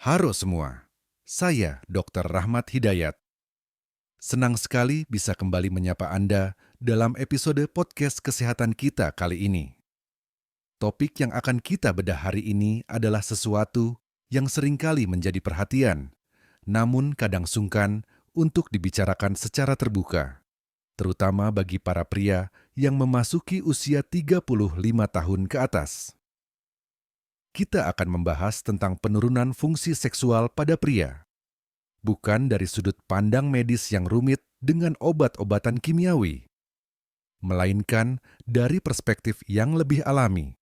Halo semua, saya Dr. Rahmat Hidayat. Senang sekali bisa kembali menyapa Anda dalam episode podcast kesehatan kita kali ini. Topik yang akan kita bedah hari ini adalah sesuatu yang seringkali menjadi perhatian, namun kadang sungkan untuk dibicarakan secara terbuka, terutama bagi para pria yang memasuki usia 35 tahun ke atas. Kita akan membahas tentang penurunan fungsi seksual pada pria. Bukan dari sudut pandang medis yang rumit dengan obat-obatan kimiawi, melainkan dari perspektif yang lebih alami,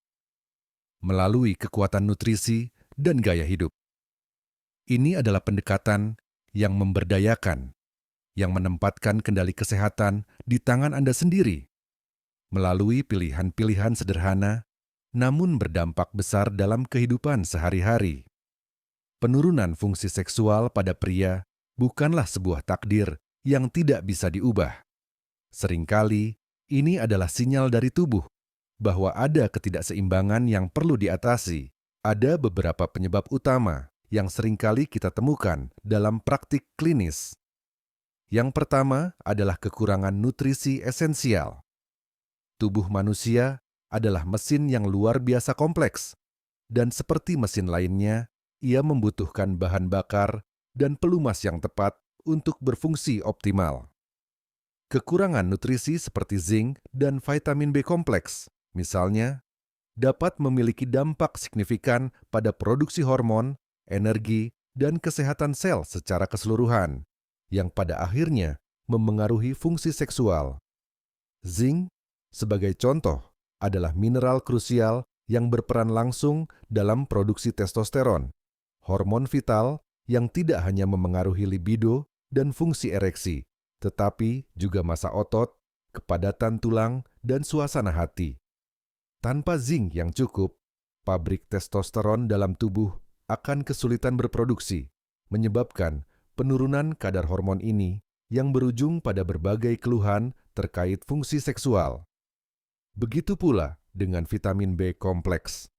melalui kekuatan nutrisi dan gaya hidup. Ini adalah pendekatan yang memberdayakan, yang menempatkan kendali kesehatan di tangan Anda sendiri, melalui pilihan-pilihan sederhana, namun berdampak besar dalam kehidupan sehari-hari. Penurunan fungsi seksual pada pria bukanlah sebuah takdir yang tidak bisa diubah. Seringkali, ini adalah sinyal dari tubuh bahwa ada ketidakseimbangan yang perlu diatasi. Ada beberapa penyebab utama yang seringkali kita temukan dalam praktik klinis. Yang pertama adalah kekurangan nutrisi esensial. Tubuh manusia adalah mesin yang luar biasa kompleks, dan seperti mesin lainnya, ia membutuhkan bahan bakar dan pelumas yang tepat untuk berfungsi optimal. Kekurangan nutrisi seperti zinc dan vitamin B kompleks, misalnya, dapat memiliki dampak signifikan pada produksi hormon, energi, dan kesehatan sel secara keseluruhan, yang pada akhirnya memengaruhi fungsi seksual. Zinc, sebagai contoh, adalah mineral krusial yang berperan langsung dalam produksi testosteron, hormon vital yang tidak hanya memengaruhi libido dan fungsi ereksi, tetapi juga massa otot, kepadatan tulang, dan suasana hati. Tanpa zinc yang cukup, pabrik testosteron dalam tubuh akan kesulitan berproduksi, menyebabkan penurunan kadar hormon ini yang berujung pada berbagai keluhan terkait fungsi seksual. Begitu pula dengan vitamin B kompleks.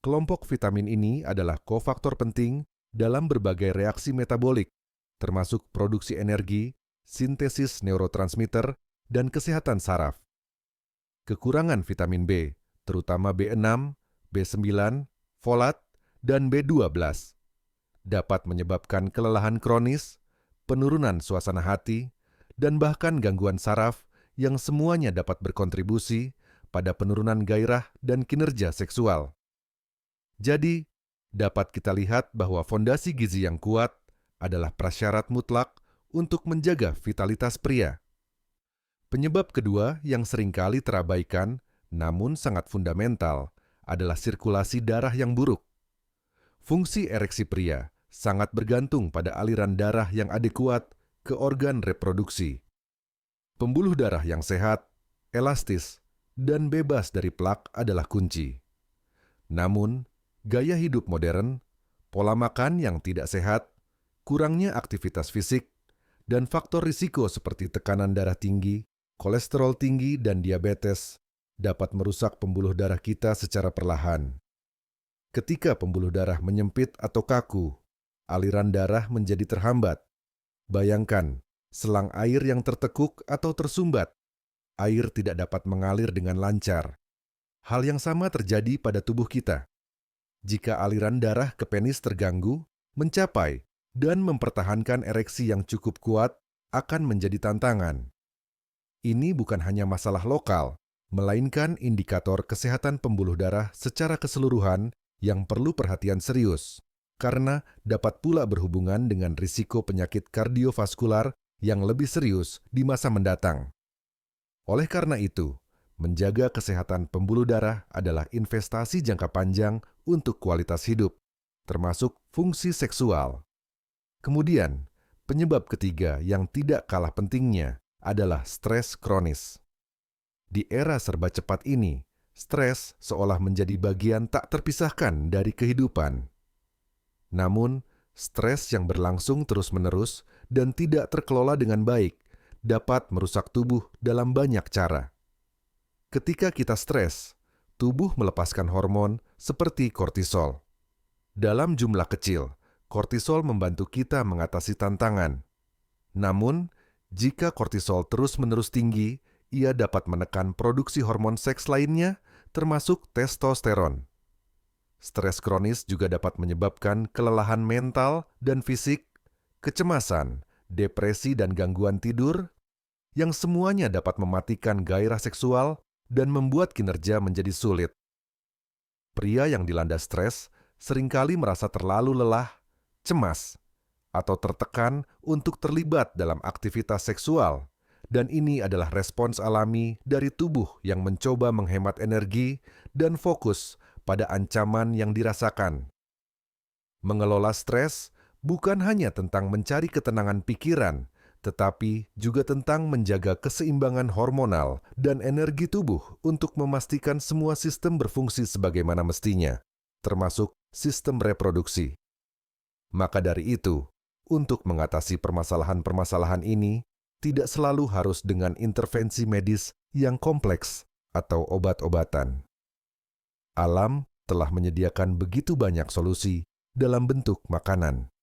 Kelompok vitamin ini adalah kofaktor penting dalam berbagai reaksi metabolik, termasuk produksi energi, sintesis neurotransmitter, dan kesehatan saraf. Kekurangan vitamin B, terutama B6, B9, folat, dan B12, dapat menyebabkan kelelahan kronis, penurunan suasana hati, dan bahkan gangguan saraf yang semuanya dapat berkontribusi pada penurunan gairah dan kinerja seksual. Jadi, dapat kita lihat bahwa fondasi gizi yang kuat adalah prasyarat mutlak untuk menjaga vitalitas pria. Penyebab kedua yang seringkali terabaikan, namun sangat fundamental, adalah sirkulasi darah yang buruk. Fungsi ereksi pria sangat bergantung pada aliran darah yang adekuat ke organ reproduksi. Pembuluh darah yang sehat, elastis, dan bebas dari plak adalah kunci. Namun, gaya hidup modern, pola makan yang tidak sehat, kurangnya aktivitas fisik, dan faktor risiko seperti tekanan darah tinggi, kolesterol tinggi, dan diabetes dapat merusak pembuluh darah kita secara perlahan. Ketika pembuluh darah menyempit atau kaku, aliran darah menjadi terhambat. Bayangkan, selang air yang tertekuk atau tersumbat, air tidak dapat mengalir dengan lancar. Hal yang sama terjadi pada tubuh kita. Jika aliran darah ke penis terganggu, mencapai dan mempertahankan ereksi yang cukup kuat akan menjadi tantangan. Ini bukan hanya masalah lokal, melainkan indikator kesehatan pembuluh darah secara keseluruhan yang perlu perhatian serius, karena dapat pula berhubungan dengan risiko penyakit kardiovaskular yang lebih serius di masa mendatang. Oleh karena itu, menjaga kesehatan pembuluh darah adalah investasi jangka panjang untuk kualitas hidup, termasuk fungsi seksual. Kemudian, penyebab ketiga yang tidak kalah pentingnya adalah stres kronis. Di era serba cepat ini, stres seolah menjadi bagian tak terpisahkan dari kehidupan. Namun, stres yang berlangsung terus-menerus dan tidak terkelola dengan baik dapat merusak tubuh dalam banyak cara. Ketika kita stres, tubuh melepaskan hormon seperti kortisol. Dalam jumlah kecil, kortisol membantu kita mengatasi tantangan. Namun, jika kortisol terus-menerus tinggi, ia dapat menekan produksi hormon seks lainnya, termasuk testosteron. Stres kronis juga dapat menyebabkan kelelahan mental dan fisik, kecemasan, depresi, dan gangguan tidur, yang semuanya dapat mematikan gairah seksual dan membuat kinerja menjadi sulit. Pria yang dilanda stres seringkali merasa terlalu lelah, cemas, atau tertekan untuk terlibat dalam aktivitas seksual, dan ini adalah respons alami dari tubuh yang mencoba menghemat energi dan fokus pada ancaman yang dirasakan. Mengelola stres bukan hanya tentang mencari ketenangan pikiran, tetapi juga tentang menjaga keseimbangan hormonal dan energi tubuh untuk memastikan semua sistem berfungsi sebagaimana mestinya, termasuk sistem reproduksi. Maka dari itu, untuk mengatasi permasalahan-permasalahan ini, tidak selalu harus dengan intervensi medis yang kompleks atau obat-obatan. Alam telah menyediakan begitu banyak solusi dalam bentuk makanan.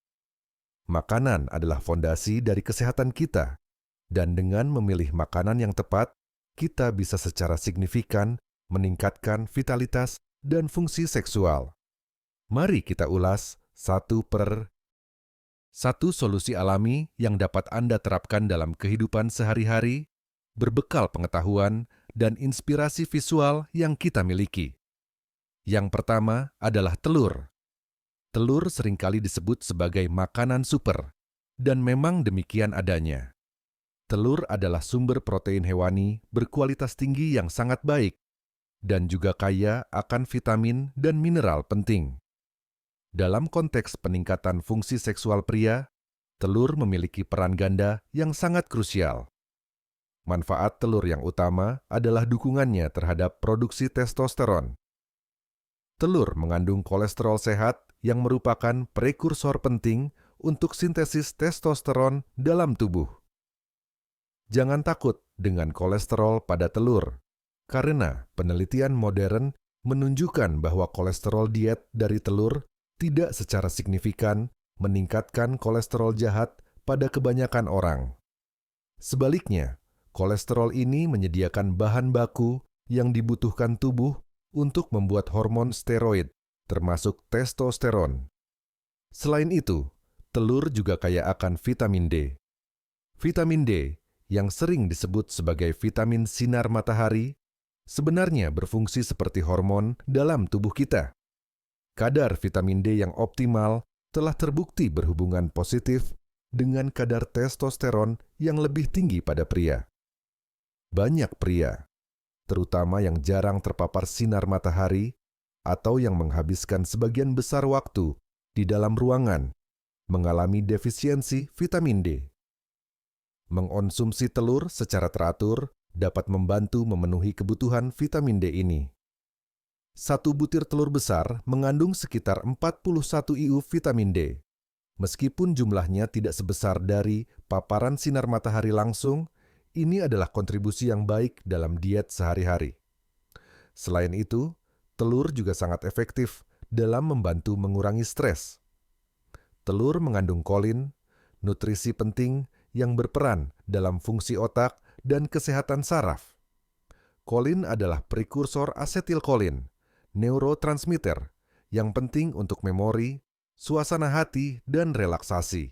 Makanan adalah fondasi dari kesehatan kita, dan dengan memilih makanan yang tepat, kita bisa secara signifikan meningkatkan vitalitas dan fungsi seksual. Mari kita ulas satu per satu solusi alami yang dapat Anda terapkan dalam kehidupan sehari-hari, berbekal pengetahuan dan inspirasi visual yang kita miliki. Yang pertama adalah telur. Telur seringkali disebut sebagai makanan super, dan memang demikian adanya. Telur adalah sumber protein hewani berkualitas tinggi yang sangat baik, dan juga kaya akan vitamin dan mineral penting. Dalam konteks peningkatan fungsi seksual pria, telur memiliki peran ganda yang sangat krusial. Manfaat telur yang utama adalah dukungannya terhadap produksi testosteron. Telur mengandung kolesterol sehat yang merupakan prekursor penting untuk sintesis testosteron dalam tubuh. Jangan takut dengan kolesterol pada telur, karena penelitian modern menunjukkan bahwa kolesterol diet dari telur tidak secara signifikan meningkatkan kolesterol jahat pada kebanyakan orang. Sebaliknya, kolesterol ini menyediakan bahan baku yang dibutuhkan tubuh untuk membuat hormon steroid, termasuk testosteron. Selain itu, telur juga kaya akan vitamin D. Vitamin D, yang sering disebut sebagai vitamin sinar matahari, sebenarnya berfungsi seperti hormon dalam tubuh kita. Kadar vitamin D yang optimal telah terbukti berhubungan positif dengan kadar testosteron yang lebih tinggi pada pria. Banyak pria, terutama yang jarang terpapar sinar matahari, atau yang menghabiskan sebagian besar waktu di dalam ruangan, mengalami defisiensi vitamin D. Mengonsumsi telur secara teratur dapat membantu memenuhi kebutuhan vitamin D ini. Satu butir telur besar mengandung sekitar 41 IU vitamin D. Meskipun jumlahnya tidak sebesar dari paparan sinar matahari langsung, ini adalah kontribusi yang baik dalam diet sehari-hari. Selain itu, telur juga sangat efektif dalam membantu mengurangi stres. Telur mengandung kolin, nutrisi penting yang berperan dalam fungsi otak dan kesehatan saraf. Kolin adalah prekursor asetilkolin, neurotransmitter yang penting untuk memori, suasana hati, dan relaksasi.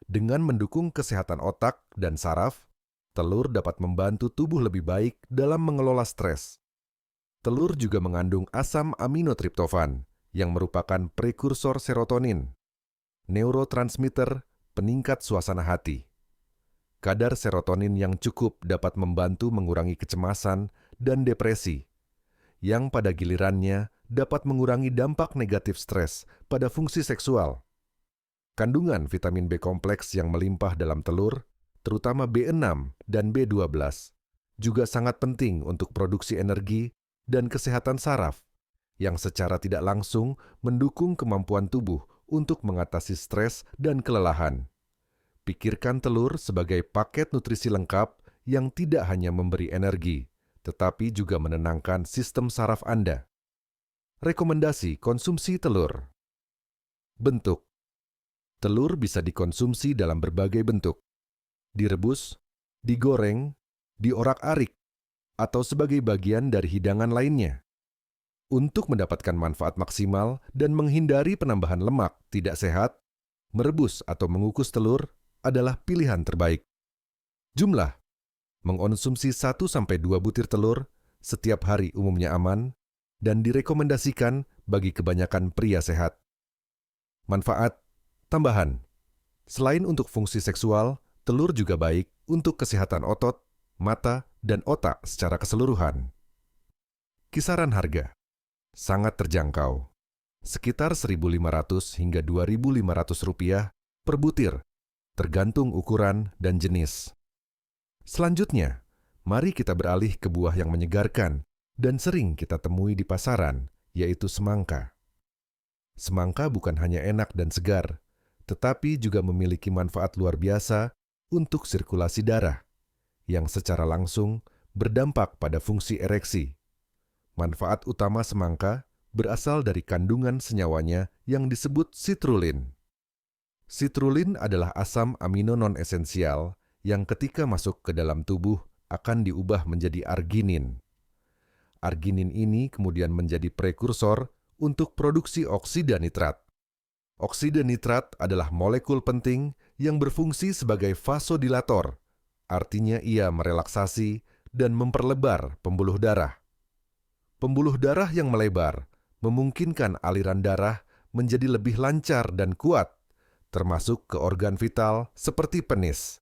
Dengan mendukung kesehatan otak dan saraf, telur dapat membantu tubuh lebih baik dalam mengelola stres. Telur juga mengandung asam aminotriptofan yang merupakan prekursor serotonin, neurotransmitter peningkat suasana hati. Kadar serotonin yang cukup dapat membantu mengurangi kecemasan dan depresi, yang pada gilirannya dapat mengurangi dampak negatif stres pada fungsi seksual. Kandungan vitamin B kompleks yang melimpah dalam telur, terutama B6 dan B12, juga sangat penting untuk produksi energi dan kesehatan saraf, yang secara tidak langsung mendukung kemampuan tubuh untuk mengatasi stres dan kelelahan. Pikirkan telur sebagai paket nutrisi lengkap yang tidak hanya memberi energi, tetapi juga menenangkan sistem saraf Anda. Rekomendasi konsumsi telur. Bentuk. Telur bisa dikonsumsi dalam berbagai bentuk, direbus, digoreng, diorak-arik, atau sebagai bagian dari hidangan lainnya. Untuk mendapatkan manfaat maksimal dan menghindari penambahan lemak tidak sehat, merebus atau mengukus telur adalah pilihan terbaik. Jumlah: mengonsumsi 1-2 butir telur setiap hari umumnya aman dan direkomendasikan bagi kebanyakan pria sehat. Manfaat tambahan: selain untuk fungsi seksual, telur juga baik untuk kesehatan otot, mata, dan otak secara keseluruhan. Kisaran harga sangat terjangkau, sekitar Rp1.500 hingga Rp2.500 per butir, tergantung ukuran dan jenis. Selanjutnya, mari kita beralih ke buah yang menyegarkan dan sering kita temui di pasaran, yaitu semangka. Semangka bukan hanya enak dan segar, tetapi juga memiliki manfaat luar biasa untuk sirkulasi darah, yang secara langsung berdampak pada fungsi ereksi. Manfaat utama semangka berasal dari kandungan senyawanya yang disebut citrulline. Citrulline adalah asam amino non-esensial yang ketika masuk ke dalam tubuh akan diubah menjadi arginin. Arginin ini kemudian menjadi prekursor untuk produksi oksida nitrat. Oksida nitrat adalah molekul penting yang berfungsi sebagai vasodilator, artinya ia merelaksasi dan memperlebar pembuluh darah. Pembuluh darah yang melebar memungkinkan aliran darah menjadi lebih lancar dan kuat, termasuk ke organ vital seperti penis.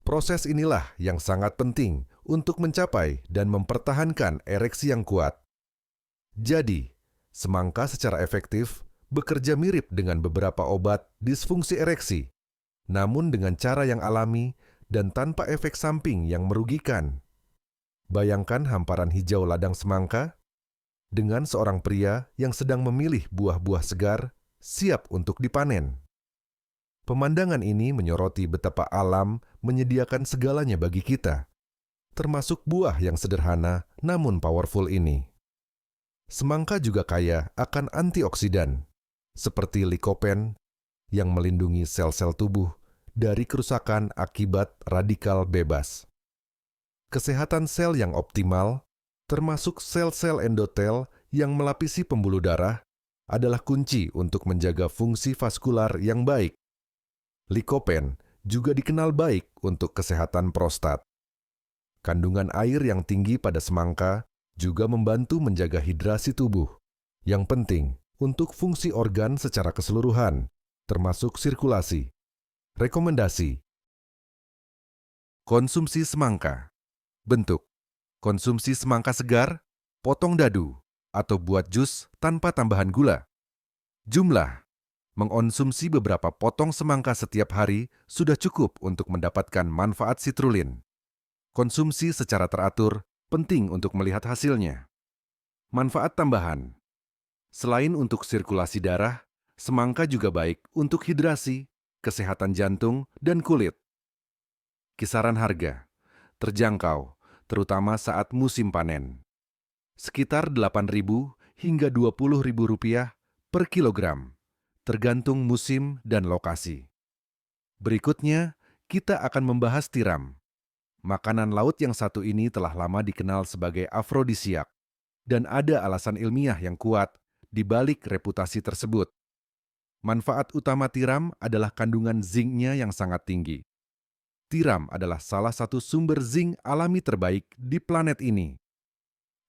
Proses inilah yang sangat penting untuk mencapai dan mempertahankan ereksi yang kuat. Jadi, semangka secara efektif bekerja mirip dengan beberapa obat disfungsi ereksi, namun dengan cara yang alami dan tanpa efek samping yang merugikan. Bayangkan hamparan hijau ladang semangka dengan seorang pria yang sedang memilih buah-buah segar siap untuk dipanen. Pemandangan ini menyoroti betapa alam menyediakan segalanya bagi kita, termasuk buah yang sederhana namun powerful ini. Semangka juga kaya akan antioksidan, seperti likopen yang melindungi sel-sel tubuh dari kerusakan akibat radikal bebas. Kesehatan sel yang optimal, termasuk sel-sel endotel yang melapisi pembuluh darah, adalah kunci untuk menjaga fungsi vaskular yang baik. Likopen juga dikenal baik untuk kesehatan prostat. Kandungan air yang tinggi pada semangka juga membantu menjaga hidrasi tubuh, yang penting untuk fungsi organ secara keseluruhan, termasuk sirkulasi. Rekomendasi: konsumsi semangka. Bentuk: konsumsi semangka segar, potong dadu, atau buat jus tanpa tambahan gula. Jumlah: mengonsumsi beberapa potong semangka setiap hari sudah cukup untuk mendapatkan manfaat citrulline. Konsumsi secara teratur penting untuk melihat hasilnya. Manfaat tambahan: selain untuk sirkulasi darah, semangka juga baik untuk hidrasi, kesehatan jantung, dan kulit. Kisaran harga terjangkau, terutama saat musim panen. Sekitar Rp8.000 hingga Rp20.000 per kilogram, tergantung musim dan lokasi. Berikutnya, kita akan membahas tiram. Makanan laut yang satu ini telah lama dikenal sebagai afrodisiak, dan ada alasan ilmiah yang kuat di balik reputasi tersebut. Manfaat utama tiram adalah kandungan zinknya yang sangat tinggi. Tiram adalah salah satu sumber zinc alami terbaik di planet ini.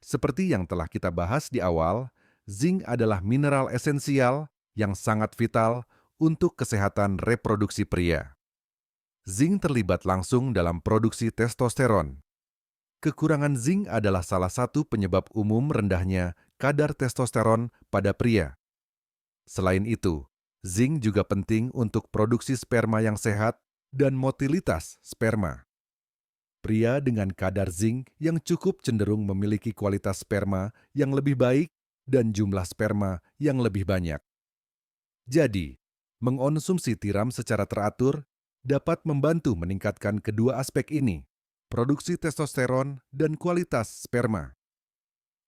Seperti yang telah kita bahas di awal, zinc adalah mineral esensial yang sangat vital untuk kesehatan reproduksi pria. Zinc terlibat langsung dalam produksi testosteron. Kekurangan zinc adalah salah satu penyebab umum rendahnya kadar testosteron pada pria. Selain itu, zinc juga penting untuk produksi sperma yang sehat dan motilitas sperma. Pria dengan kadar zinc yang cukup cenderung memiliki kualitas sperma yang lebih baik dan jumlah sperma yang lebih banyak. Jadi, mengonsumsi tiram secara teratur dapat membantu meningkatkan kedua aspek ini, produksi testosteron dan kualitas sperma.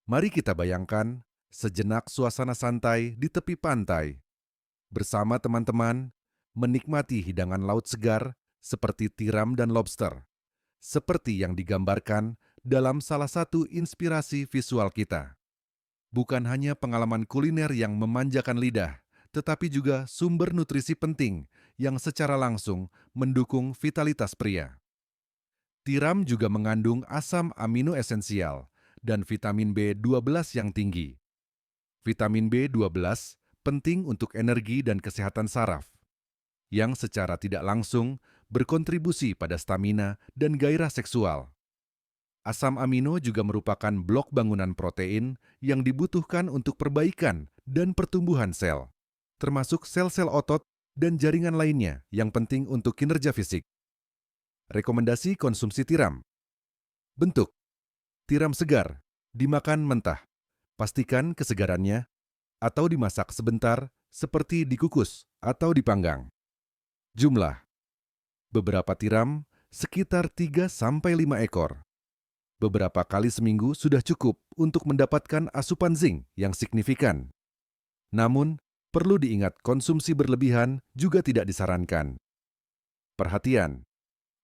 Mari kita bayangkan sejenak suasana santai di tepi pantai. Bersama teman-teman, menikmati hidangan laut segar seperti tiram dan lobster, seperti yang digambarkan dalam salah satu inspirasi visual kita. Bukan hanya pengalaman kuliner yang memanjakan lidah, tetapi juga sumber nutrisi penting yang secara langsung mendukung vitalitas pria. Tiram juga mengandung asam amino esensial dan vitamin B12 yang tinggi. Vitamin B12 penting untuk energi dan kesehatan saraf, yang secara tidak langsung berkontribusi pada stamina dan gairah seksual. Asam amino juga merupakan blok bangunan protein yang dibutuhkan untuk perbaikan dan pertumbuhan sel, termasuk sel-sel otot dan jaringan lainnya yang penting untuk kinerja fisik. Rekomendasi konsumsi tiram. Bentuk: tiram segar, dimakan mentah. Pastikan kesegarannya, atau dimasak sebentar seperti dikukus atau dipanggang. Jumlah: beberapa tiram, sekitar 3-5 ekor. Beberapa kali seminggu sudah cukup untuk mendapatkan asupan zinc yang signifikan. Namun, perlu diingat konsumsi berlebihan juga tidak disarankan. Perhatian: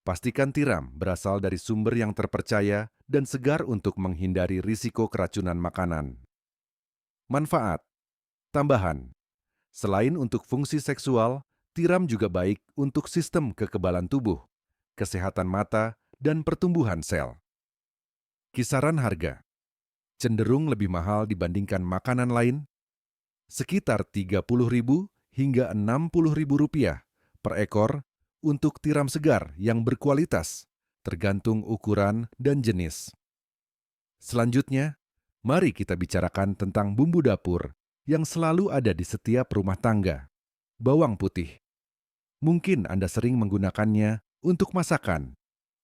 pastikan tiram berasal dari sumber yang terpercaya dan segar untuk menghindari risiko keracunan makanan. Manfaat tambahan: selain untuk fungsi seksual, tiram juga baik untuk sistem kekebalan tubuh, kesehatan mata, dan pertumbuhan sel. Kisaran harga cenderung lebih mahal dibandingkan makanan lain, sekitar Rp30.000 hingga Rp60.000 per ekor untuk tiram segar yang berkualitas, tergantung ukuran dan jenis. Selanjutnya, mari kita bicarakan tentang bumbu dapur yang selalu ada di setiap rumah tangga, bawang putih. Mungkin Anda sering menggunakannya untuk masakan,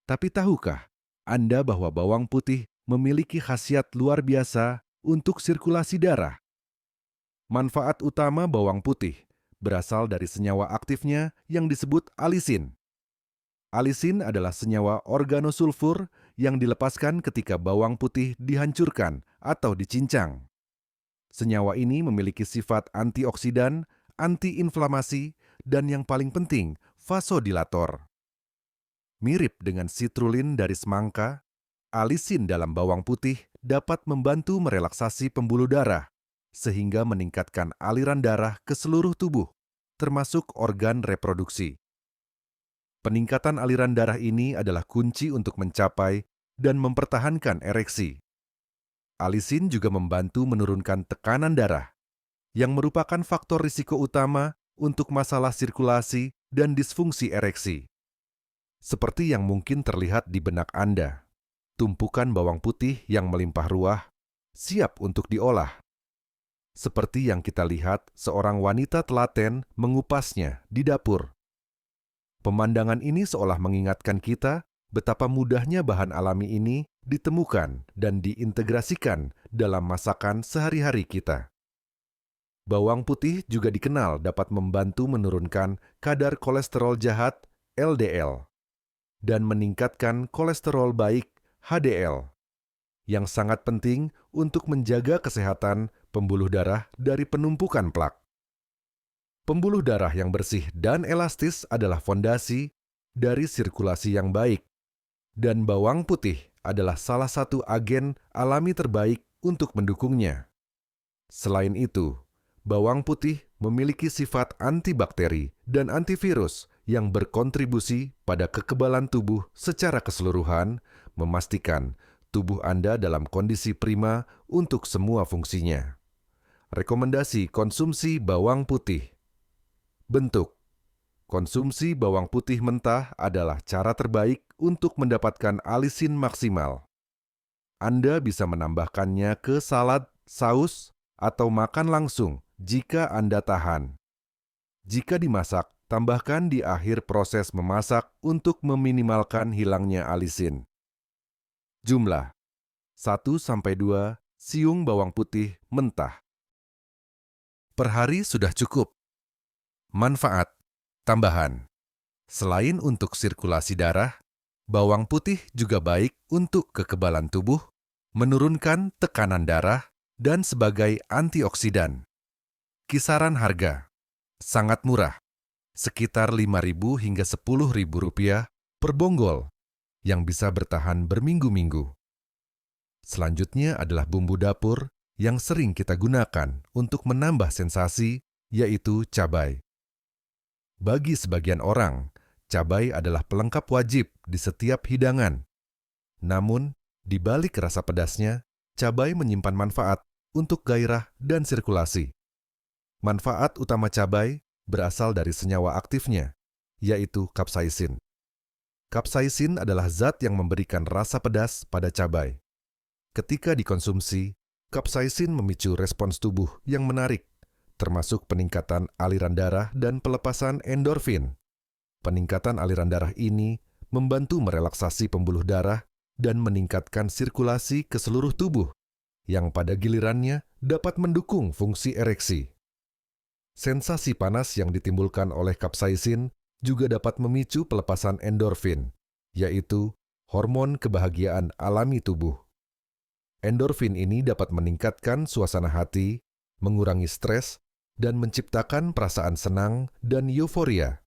tapi tahukah Anda bahwa bawang putih memiliki khasiat luar biasa untuk sirkulasi darah? Manfaat utama bawang putih berasal dari senyawa aktifnya yang disebut alisin. Alisin adalah senyawa organosulfur yang dilepaskan ketika bawang putih dihancurkan atau dicincang. Senyawa ini memiliki sifat antioksidan, antiinflamasi, dan yang paling penting, vasodilator. Mirip dengan citrulline dari semangka, alisin dalam bawang putih dapat membantu merelaksasi pembuluh darah, sehingga meningkatkan aliran darah ke seluruh tubuh, termasuk organ reproduksi. Peningkatan aliran darah ini adalah kunci untuk mencapai dan mempertahankan ereksi. Alisin juga membantu menurunkan tekanan darah, yang merupakan faktor risiko utama untuk masalah sirkulasi dan disfungsi ereksi. Seperti yang mungkin terlihat di benak Anda, tumpukan bawang putih yang melimpah ruah, siap untuk diolah. Seperti yang kita lihat seorang wanita telaten mengupasnya di dapur. Pemandangan ini seolah mengingatkan kita betapa mudahnya bahan alami ini ditemukan dan diintegrasikan dalam masakan sehari-hari kita. Bawang putih juga dikenal dapat membantu menurunkan kadar kolesterol jahat (LDL) dan meningkatkan kolesterol baik (HDL), yang sangat penting untuk menjaga kesehatan pembuluh darah dari penumpukan plak. Pembuluh darah yang bersih dan elastis adalah fondasi dari sirkulasi yang baik, dan bawang putih adalah salah satu agen alami terbaik untuk mendukungnya. Selain itu, bawang putih memiliki sifat antibakteri dan antivirus yang berkontribusi pada kekebalan tubuh secara keseluruhan, memastikan tubuh Anda dalam kondisi prima untuk semua fungsinya. Rekomendasi konsumsi bawang putih. Bentuk: konsumsi bawang putih mentah adalah cara terbaik untuk mendapatkan alisin maksimal. Anda bisa menambahkannya ke salad, saus, atau makan langsung jika Anda tahan. Jika dimasak, tambahkan di akhir proses memasak untuk meminimalkan hilangnya alisin. Jumlah: 1-2 siung bawang putih mentah. Per hari sudah cukup. Manfaat tambahan: selain untuk sirkulasi darah, bawang putih juga baik untuk kekebalan tubuh, menurunkan tekanan darah, dan sebagai antioksidan. Kisaran harga sangat murah, sekitar Rp5.000 hingga Rp10.000 per bonggol, yang bisa bertahan berminggu-minggu. Selanjutnya adalah bumbu dapur yang sering kita gunakan untuk menambah sensasi, yaitu cabai. Bagi sebagian orang, cabai adalah pelengkap wajib di setiap hidangan. Namun, di balik rasa pedasnya, cabai menyimpan manfaat untuk gairah dan sirkulasi. Manfaat utama cabai berasal dari senyawa aktifnya, yaitu kapsaisin. Kapsaisin adalah zat yang memberikan rasa pedas pada cabai. Ketika dikonsumsi, kapsaisin memicu respons tubuh yang menarik, termasuk peningkatan aliran darah dan pelepasan endorfin. Peningkatan aliran darah ini membantu merelaksasi pembuluh darah dan meningkatkan sirkulasi ke seluruh tubuh, yang pada gilirannya dapat mendukung fungsi ereksi. Sensasi panas yang ditimbulkan oleh kapsaisin juga dapat memicu pelepasan endorfin, yaitu hormon kebahagiaan alami tubuh. Endorfin ini dapat meningkatkan suasana hati, mengurangi stres, dan menciptakan perasaan senang dan euforia,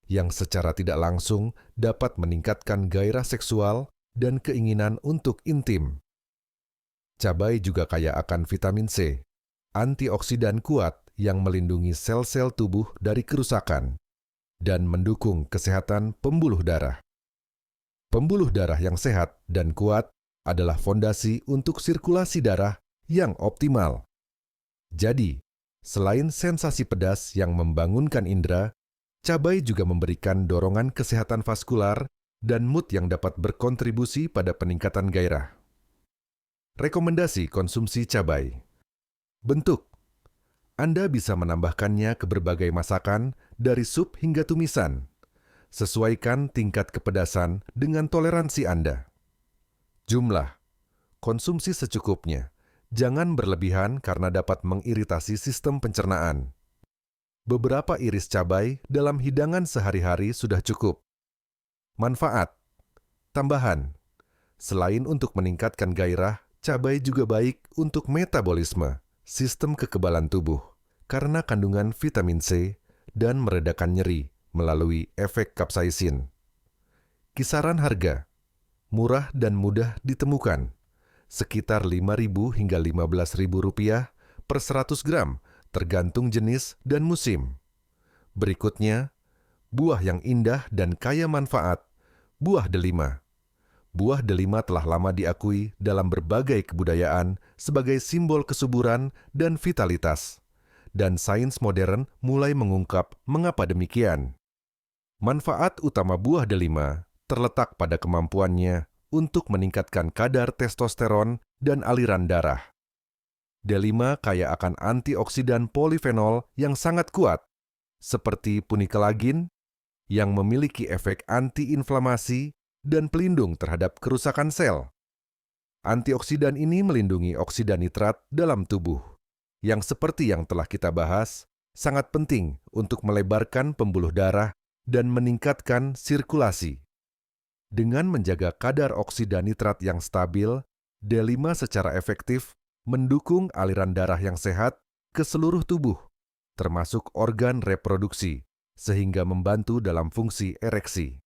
yang secara tidak langsung dapat meningkatkan gairah seksual dan keinginan untuk intim. Cabai juga kaya akan vitamin C, antioksidan kuat yang melindungi sel-sel tubuh dari kerusakan, dan mendukung kesehatan pembuluh darah. Pembuluh darah yang sehat dan kuat adalah fondasi untuk sirkulasi darah yang optimal. Jadi, selain sensasi pedas yang membangunkan indera, cabai juga memberikan dorongan kesehatan vaskular dan mood yang dapat berkontribusi pada peningkatan gairah. Rekomendasi konsumsi cabai. Bentuk: Anda bisa menambahkannya ke berbagai masakan, dari sup hingga tumisan. Sesuaikan tingkat kepedasan dengan toleransi Anda. Jumlah: konsumsi secukupnya. Jangan berlebihan karena dapat mengiritasi sistem pencernaan. Beberapa iris cabai dalam hidangan sehari-hari sudah cukup. Manfaat: tambahan. Selain untuk meningkatkan gairah, cabai juga baik untuk metabolisme, sistem kekebalan tubuh, karena kandungan vitamin C dan meredakan nyeri melalui efek kapsaisin. Kisaran harga: murah dan mudah ditemukan, sekitar Rp5.000 hingga Rp15.000 per 100 gram, tergantung jenis dan musim. Berikutnya, buah yang indah dan kaya manfaat, buah delima. Buah delima telah lama diakui dalam berbagai kebudayaan sebagai simbol kesuburan dan vitalitas, dan sains modern mulai mengungkap mengapa demikian. Manfaat utama buah delima terletak pada kemampuannya untuk meningkatkan kadar testosteron dan aliran darah. Delima kaya akan antioksidan polifenol yang sangat kuat, seperti punikelagin, yang memiliki efek antiinflamasi dan pelindung terhadap kerusakan sel. Antioksidan ini melindungi oksida nitrat dalam tubuh, yang seperti yang telah kita bahas, sangat penting untuk melebarkan pembuluh darah dan meningkatkan sirkulasi. Dengan menjaga kadar oksida nitrat yang stabil, D5 secara efektif mendukung aliran darah yang sehat ke seluruh tubuh, termasuk organ reproduksi, sehingga membantu dalam fungsi ereksi.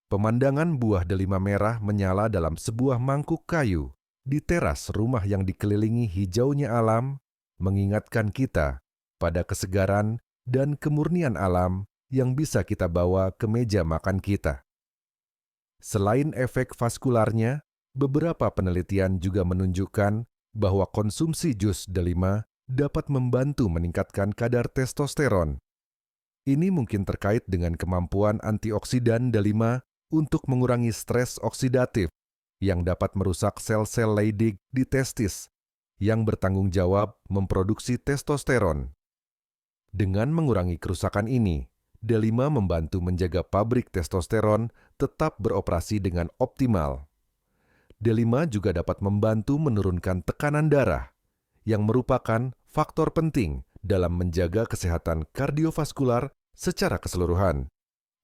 Pemandangan buah delima merah menyala dalam sebuah mangkuk kayu di teras rumah yang dikelilingi hijaunya alam, mengingatkan kita pada kesegaran dan kemurnian alam yang bisa kita bawa ke meja makan kita. Selain efek vaskularnya, beberapa penelitian juga menunjukkan bahwa konsumsi jus delima dapat membantu meningkatkan kadar testosteron. Ini mungkin terkait dengan kemampuan antioksidan delima untuk mengurangi stres oksidatif yang dapat merusak sel-sel Leydig di testis yang bertanggung jawab memproduksi testosteron. Dengan mengurangi kerusakan ini, D5 membantu menjaga pabrik testosteron tetap beroperasi dengan optimal. D5 juga dapat membantu menurunkan tekanan darah, yang merupakan faktor penting dalam menjaga kesehatan kardiovaskular secara keseluruhan,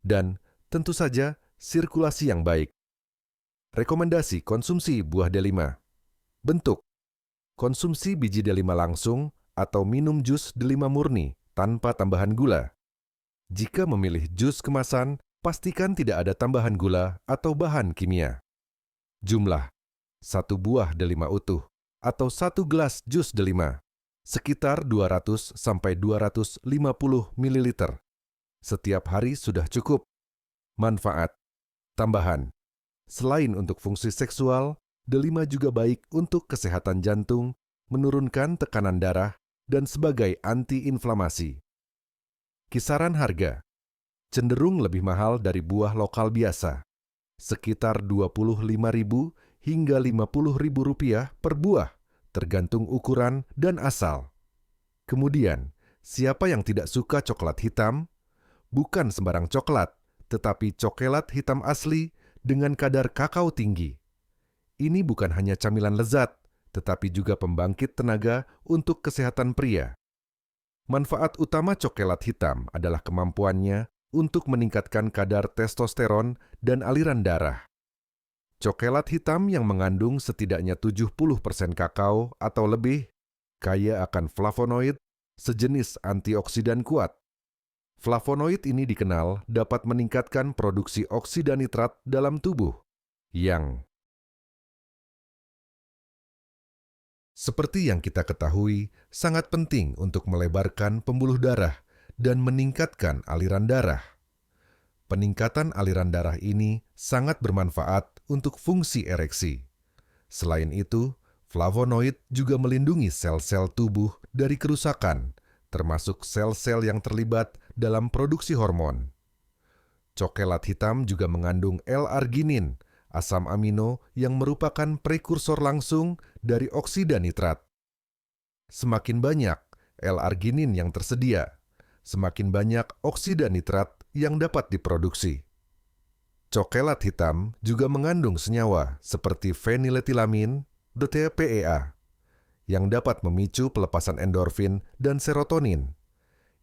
dan tentu saja sirkulasi yang baik. Rekomendasi konsumsi buah D5. Bentuk: konsumsi biji D5 langsung atau minum jus D5 murni tanpa tambahan gula. Jika memilih jus kemasan, pastikan tidak ada tambahan gula atau bahan kimia. Jumlah: 1 buah delima utuh atau 1 gelas jus delima, sekitar 200-250 ml. Setiap hari sudah cukup. Manfaat: tambahan. Selain untuk fungsi seksual, delima juga baik untuk kesehatan jantung, menurunkan tekanan darah, dan sebagai antiinflamasi. Kisaran harga cenderung lebih mahal dari buah lokal biasa, sekitar Rp25.000 hingga Rp50.000 per buah, tergantung ukuran dan asal. Kemudian, siapa yang tidak suka coklat hitam? Bukan sembarang coklat, tetapi coklat hitam asli dengan kadar kakao tinggi. Ini bukan hanya camilan lezat, tetapi juga pembangkit tenaga untuk kesehatan pria. Manfaat utama coklat hitam adalah kemampuannya untuk meningkatkan kadar testosteron dan aliran darah. Coklat hitam yang mengandung setidaknya 70% kakao atau lebih, kaya akan flavonoid, sejenis antioksidan kuat. Flavonoid ini dikenal dapat meningkatkan produksi oksida nitrat dalam tubuh, yang seperti yang kita ketahui, sangat penting untuk melebarkan pembuluh darah dan meningkatkan aliran darah. Peningkatan aliran darah ini sangat bermanfaat untuk fungsi ereksi. Selain itu, flavonoid juga melindungi sel-sel tubuh dari kerusakan, termasuk sel-sel yang terlibat dalam produksi hormon. Coklat hitam juga mengandung L-arginin, asam amino yang merupakan prekursor langsung dari oksida nitrat. Semakin banyak L-arginin yang tersedia, semakin banyak oksida nitrat yang dapat diproduksi. Coklat hitam juga mengandung senyawa seperti feniletilamin, DTPEA, yang dapat memicu pelepasan endorfin dan serotonin,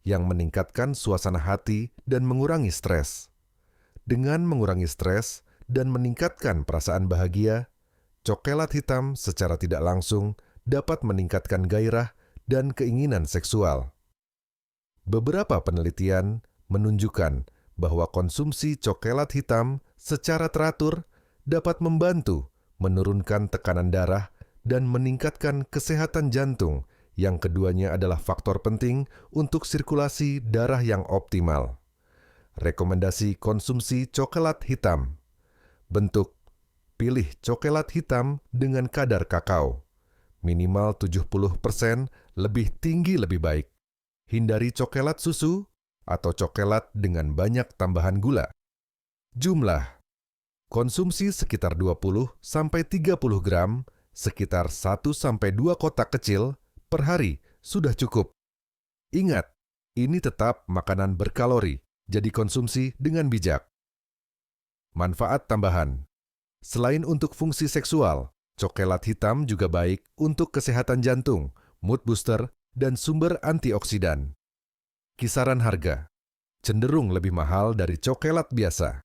yang meningkatkan suasana hati dan mengurangi stres. Dengan mengurangi stres dan meningkatkan perasaan bahagia, coklat hitam secara tidak langsung dapat meningkatkan gairah dan keinginan seksual. Beberapa penelitian menunjukkan bahwa konsumsi coklat hitam secara teratur dapat membantu menurunkan tekanan darah dan meningkatkan kesehatan jantung, yang keduanya adalah faktor penting untuk sirkulasi darah yang optimal. Rekomendasi konsumsi coklat hitam. Bentuk: pilih coklat hitam dengan kadar kakao. Minimal 70%, lebih tinggi lebih baik. Hindari coklat susu atau coklat dengan banyak tambahan gula. Jumlah: konsumsi sekitar 20-30 gram, sekitar 1-2 kotak kecil per hari sudah cukup. Ingat, ini tetap makanan berkalori, jadi konsumsi dengan bijak. Manfaat tambahan: selain untuk fungsi seksual, coklat hitam juga baik untuk kesehatan jantung, mood booster, dan sumber antioksidan. Kisaran harga cenderung lebih mahal dari coklat biasa,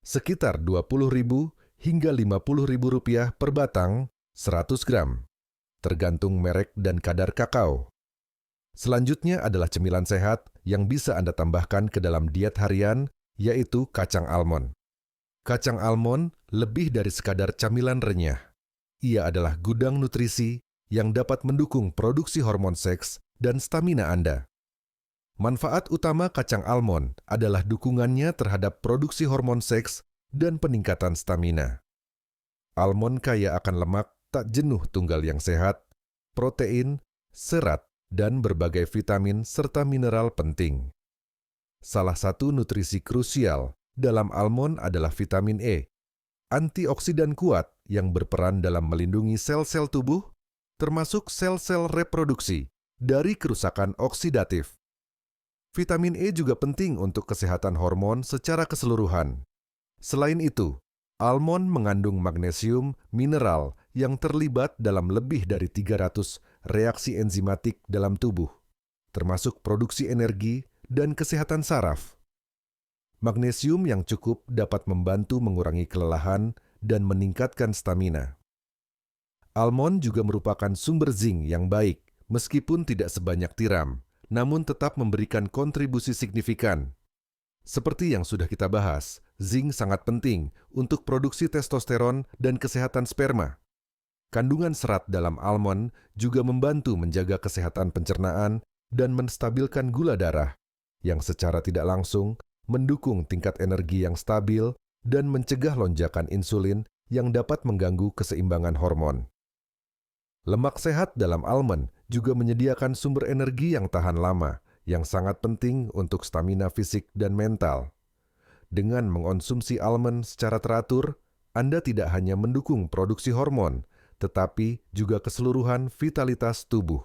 sekitar Rp20.000 hingga Rp50.000 per batang 100 gram, tergantung merek dan kadar kakao. Selanjutnya adalah cemilan sehat yang bisa Anda tambahkan ke dalam diet harian, yaitu kacang almond. Kacang almond lebih dari sekadar camilan renyah. Ia adalah gudang nutrisi yang dapat mendukung produksi hormon seks dan stamina Anda. Manfaat utama kacang almond adalah dukungannya terhadap produksi hormon seks dan peningkatan stamina. Almond kaya akan lemak tak jenuh tunggal yang sehat, protein, serat, dan berbagai vitamin serta mineral penting. Salah satu nutrisi krusial dalam almond adalah vitamin E, antioksidan kuat yang berperan dalam melindungi sel-sel tubuh, termasuk sel-sel reproduksi, dari kerusakan oksidatif. Vitamin E juga penting untuk kesehatan hormon secara keseluruhan. Selain itu, almond mengandung magnesium, mineral yang terlibat dalam lebih dari 300 reaksi enzimatik dalam tubuh, termasuk produksi energi dan kesehatan saraf. Magnesium yang cukup dapat membantu mengurangi kelelahan dan meningkatkan stamina. Almond juga merupakan sumber zinc yang baik, meskipun tidak sebanyak tiram, namun tetap memberikan kontribusi signifikan. Seperti yang sudah kita bahas, zinc sangat penting untuk produksi testosteron dan kesehatan sperma. Kandungan serat dalam almond juga membantu menjaga kesehatan pencernaan dan menstabilkan gula darah, yang secara tidak langsung mendukung tingkat energi yang stabil dan mencegah lonjakan insulin yang dapat mengganggu keseimbangan hormon. Lemak sehat dalam almond juga menyediakan sumber energi yang tahan lama, yang sangat penting untuk stamina fisik dan mental. Dengan mengonsumsi almond secara teratur, Anda tidak hanya mendukung produksi hormon, tetapi juga keseluruhan vitalitas tubuh.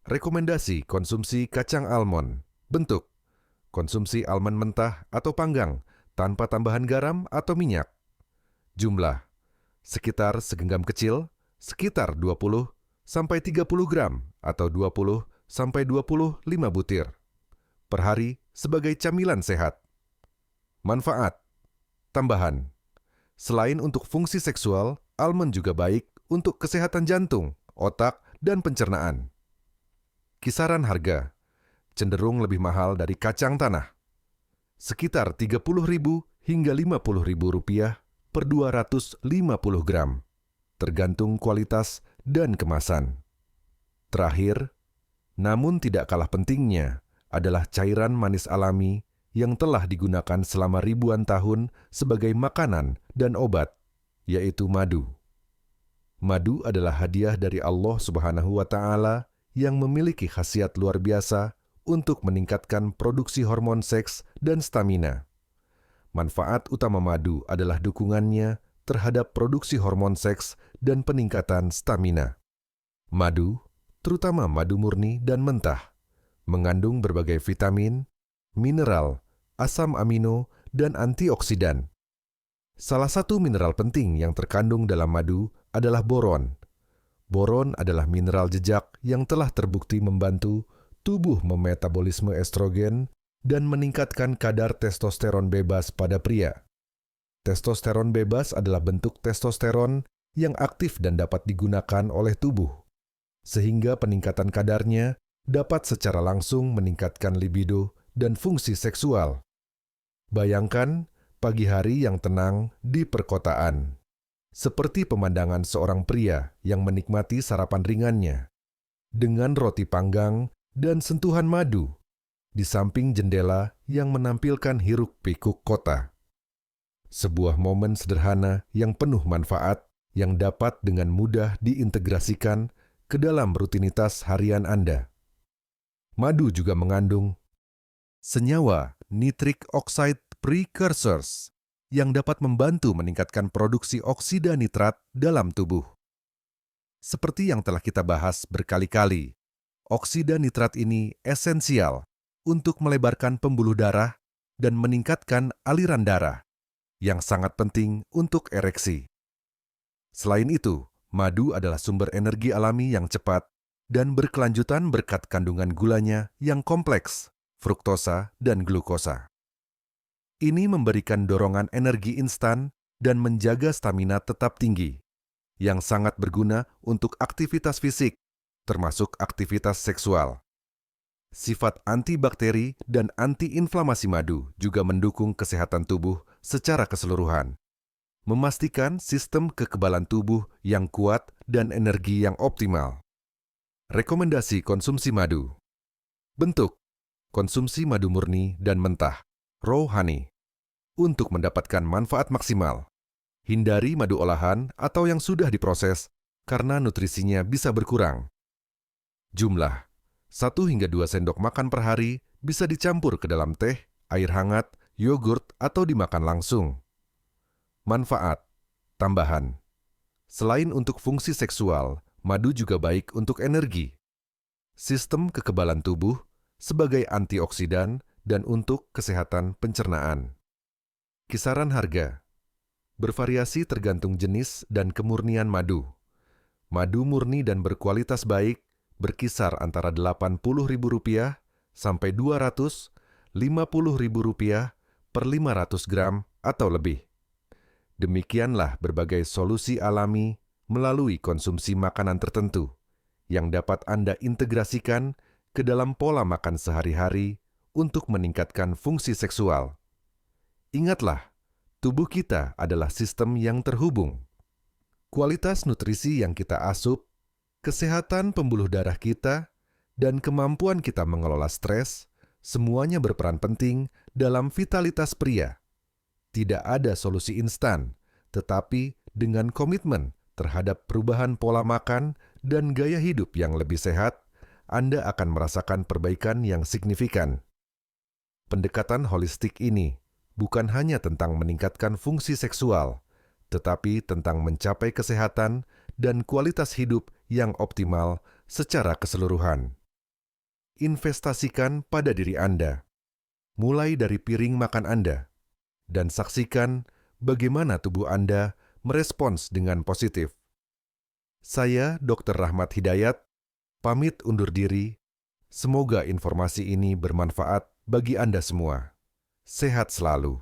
Rekomendasi konsumsi kacang almond. Bentuk: konsumsi almond mentah atau panggang, tanpa tambahan garam atau minyak. Jumlah: sekitar segenggam kecil, sekitar 20-30 gram atau 20-25 butir per hari sebagai camilan sehat. Manfaat: tambahan. Selain untuk fungsi seksual, almond juga baik untuk kesehatan jantung, otak, dan pencernaan. Kisaran harga cenderung lebih mahal dari kacang tanah. Sekitar Rp30.000 hingga Rp50.000 per 250 gram, tergantung kualitas dan kemasan. Terakhir, namun tidak kalah pentingnya, adalah cairan manis alami yang telah digunakan selama ribuan tahun sebagai makanan dan obat, yaitu madu. Madu adalah hadiah dari Allah Subhanahu wa Ta'ala yang memiliki khasiat luar biasa untuk meningkatkan produksi hormon seks dan stamina. Manfaat utama madu adalah dukungannya terhadap produksi hormon seks dan peningkatan stamina. Madu, terutama madu murni dan mentah, mengandung berbagai vitamin, mineral, asam amino, dan antioksidan. Salah satu mineral penting yang terkandung dalam madu adalah boron. Boron adalah mineral jejak yang telah terbukti membantu tubuh memetabolisme estrogen dan meningkatkan kadar testosteron bebas pada pria. Testosteron bebas adalah bentuk testosteron yang aktif dan dapat digunakan oleh tubuh, sehingga peningkatan kadarnya dapat secara langsung meningkatkan libido dan fungsi seksual. Bayangkan pagi hari yang tenang di perkotaan, seperti pemandangan seorang pria yang menikmati sarapan ringannya, dengan roti panggang dan sentuhan madu, di samping jendela yang menampilkan hiruk-pikuk kota. Sebuah momen sederhana yang penuh manfaat yang dapat dengan mudah diintegrasikan ke dalam rutinitas harian Anda. Madu juga mengandung senyawa nitric oxide precursors yang dapat membantu meningkatkan produksi oksida nitrat dalam tubuh. Seperti yang telah kita bahas berkali-kali, oksida nitrat ini esensial untuk melebarkan pembuluh darah dan meningkatkan aliran darah, yang sangat penting untuk ereksi. Selain itu, madu adalah sumber energi alami yang cepat dan berkelanjutan berkat kandungan gulanya yang kompleks, fruktosa dan glukosa. Ini memberikan dorongan energi instan dan menjaga stamina tetap tinggi, yang sangat berguna untuk aktivitas fisik, termasuk aktivitas seksual. Sifat antibakteri dan antiinflamasi madu juga mendukung kesehatan tubuh secara keseluruhan, memastikan sistem kekebalan tubuh yang kuat dan energi yang optimal. Rekomendasi konsumsi madu. Bentuk: konsumsi madu murni dan mentah, raw honey. Untuk mendapatkan manfaat maksimal, hindari madu olahan atau yang sudah diproses karena nutrisinya bisa berkurang. Jumlah: 1 hingga 2 sendok makan per hari bisa dicampur ke dalam teh, air hangat, yogurt, atau dimakan langsung. Manfaat: tambahan. Selain untuk fungsi seksual, madu juga baik untuk energi, sistem kekebalan tubuh, sebagai antioksidan, dan untuk kesehatan pencernaan. Kisaran harga bervariasi tergantung jenis dan kemurnian madu. Madu murni dan berkualitas baik berkisar antara Rp80.000 sampai Rp250.000 per 500 gram atau lebih. Demikianlah berbagai solusi alami melalui konsumsi makanan tertentu yang dapat Anda integrasikan ke dalam pola makan sehari-hari untuk meningkatkan fungsi seksual. Ingatlah, tubuh kita adalah sistem yang terhubung. Kualitas nutrisi yang kita asup, kesehatan pembuluh darah kita, dan kemampuan kita mengelola stres, semuanya berperan penting dalam vitalitas pria. Tidak ada solusi instan, tetapi dengan komitmen terhadap perubahan pola makan dan gaya hidup yang lebih sehat, Anda akan merasakan perbaikan yang signifikan. Pendekatan holistik ini bukan hanya tentang meningkatkan fungsi seksual, tetapi tentang mencapai kesehatan dan kualitas hidup yang optimal secara keseluruhan. Investasikan pada diri Anda, mulai dari piring makan Anda, dan saksikan bagaimana tubuh Anda merespons dengan positif. Saya, Dr. Rahmat Hidayat, pamit undur diri. Semoga informasi ini bermanfaat bagi Anda semua. Sehat selalu.